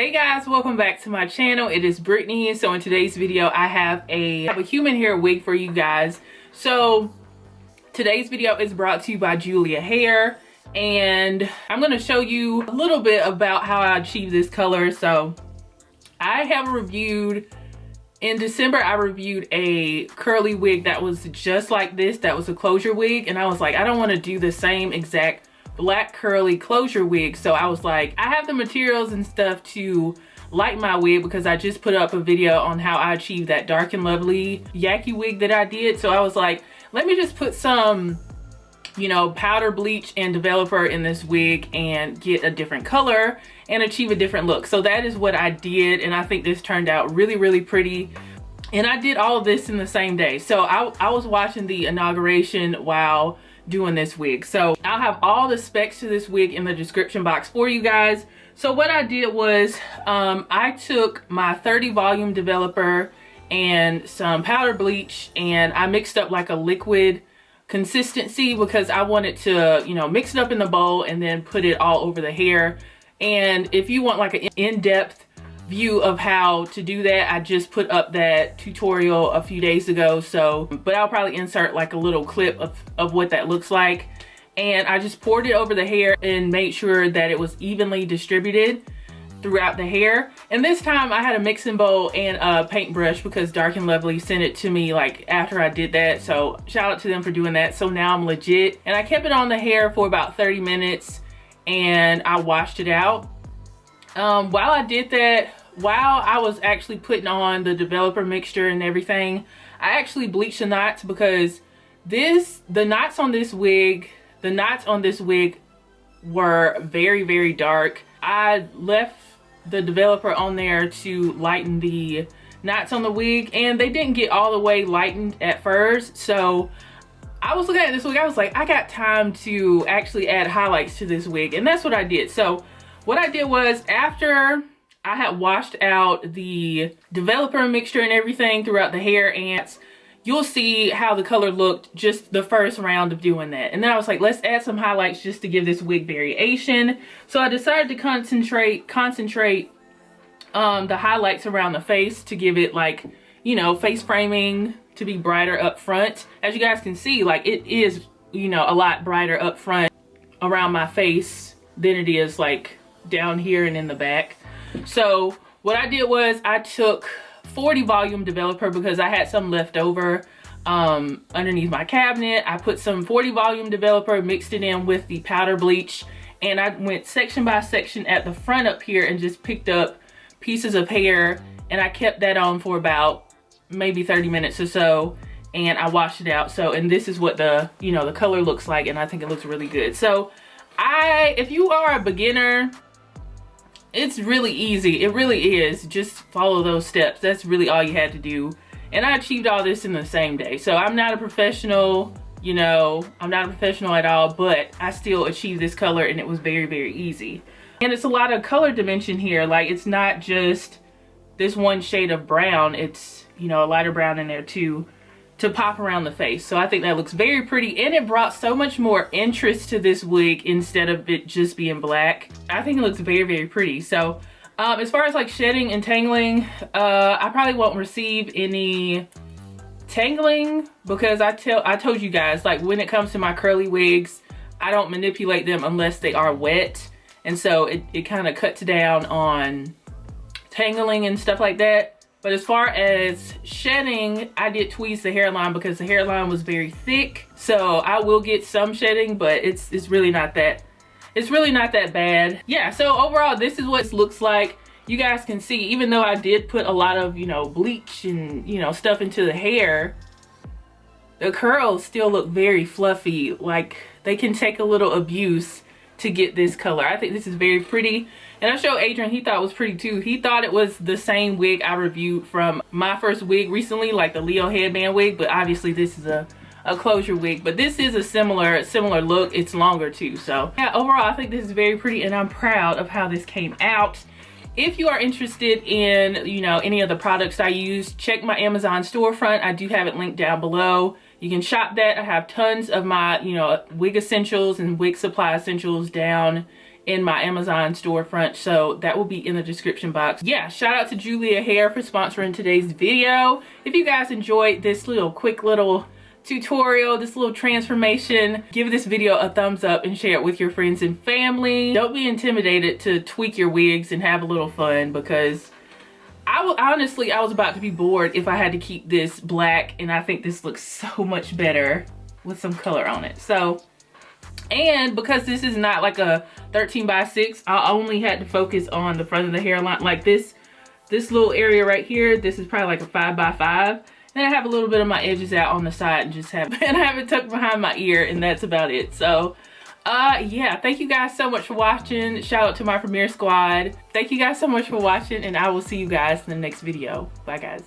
Hey guys, welcome back to my channel. It is Brittany. So in today's video I have a human hair wig for you guys. So today's video is brought to you by Julia Hair, and I'm going to show you a little bit about how I achieved this color. So I have reviewed, in December I reviewed a curly wig that was just like this, that was a closure wig, and I was like, I don't want to do the same exact black curly closure wig. So I was like, I have the materials and stuff to light my wig because I just put up a video on how I achieved that dark and lovely yaki wig that I did. So I was like, let me just put some, you know, powder bleach and developer in this wig and get a different color and achieve a different look. So that is what I did, and I think this turned out really pretty. And I did all of this in the same day. So I was watching the inauguration while doing this wig. So I'll have all the specs to this wig in the description box for you guys. So what I did was I took my 30 volume developer and some powder bleach, and I mixed up like a liquid consistency because I wanted to, you know, mix it up in the bowl and then put it all over the hair. And if you want like an in-depth view of how to do that, I just put up that tutorial a few days ago. So, but I'll probably insert like a little clip of what that looks like. And I just poured it over the hair and made sure that it was evenly distributed throughout the hair. And this time I had a mixing bowl and a paintbrush because Dark and Lovely sent it to me like after I did that. So shout out to them for doing that. So now I'm legit. And I kept it on the hair for about 30 minutes and I washed it out. While I did that, while I was actually putting on the developer mixture and everything, I actually bleached the knots because the knots on this wig were very dark. I left the developer on there to lighten the knots on the wig, and they didn't get all the way lightened at first. So I was looking at this wig, I was like, I got time to actually add highlights to this wig, and that's what I did. So what I did was, after I had washed out the developer mixture and everything throughout the hair, and you'll see how the color looked just the first round of doing that. And then I was like, let's add some highlights just to give this wig variation. So I decided to concentrate the highlights around the face to give it, like, you know, face framing to be brighter up front. As you guys can see, like, it is, you know, a lot brighter up front around my face than it is like down here and in the back. So what I did was I took 40 volume developer because I had some left over underneath my cabinet. I put some 40 volume developer, mixed it in with the powder bleach, and I went section by section at the front up here and just picked up pieces of hair, and I kept that on for about maybe 30 minutes or so, and I washed it out. So, and this is what the, you know, the color looks like, and I think it looks really good. So if you are a beginner, it's really easy. It really is. Just follow those steps. That's really all you had to do. And I achieved all this in the same day. So I'm not a professional, you know, I'm not a professional at all, but I still achieved this color, and it was very easy. And it's a lot of color dimension here. Like, it's not just this one shade of brown. It's, you know, a lighter brown in there too, to pop around the face. So I think that looks very pretty, and it brought so much more interest to this wig instead of it just being black. I think it looks very pretty. So as far as like shedding and tangling, I probably won't receive any tangling because I told you guys, like, when it comes to my curly wigs, I don't manipulate them unless they are wet, and so it kind of cuts down on tangling and stuff like that. But as far as shedding, I did tweeze the hairline because the hairline was very thick. So I will get some shedding, but it's really not that bad. Yeah, so overall, this is what it looks like. You guys can see, even though I did put a lot of, you know, bleach and, you know, stuff into the hair, the curls still look very fluffy. Like, they can take a little abuse to get this color. I think this is very pretty. And I showed Adrian, he thought it was pretty too. He thought it was the same wig I reviewed from my first wig recently, like the Leo headband wig, but obviously this is a closure wig. But this is a similar look. It's longer too. So yeah, overall I think this is very pretty, and I'm proud of how this came out. If you are interested in, you know, any of the products I use, check my Amazon storefront. I do have it linked down below. You can shop that. I have tons of my, you know, wig essentials and wig supply essentials down in my Amazon storefront, so that will be in the description box. Yeah, shout out to Julia Hair for sponsoring today's video. If you guys enjoyed this little quick little tutorial, this little transformation, give this video a thumbs up and share it with your friends and family. Don't be intimidated to tweak your wigs and have a little fun, because honestly, I was about to be bored if I had to keep this black, and I think this looks so much better with some color on it. So, and because this is not like a 13x6, I only had to focus on the front of the hairline. Like this little area right here, this is probably like a 5x5. And I have a little bit of my edges out on the side and just have, and I have it tucked behind my ear, and that's about it. So, yeah, thank you guys so much for watching. Shout out to my Premiere Squad. Thank you guys so much for watching, and I will see you guys in the next video. Bye, guys.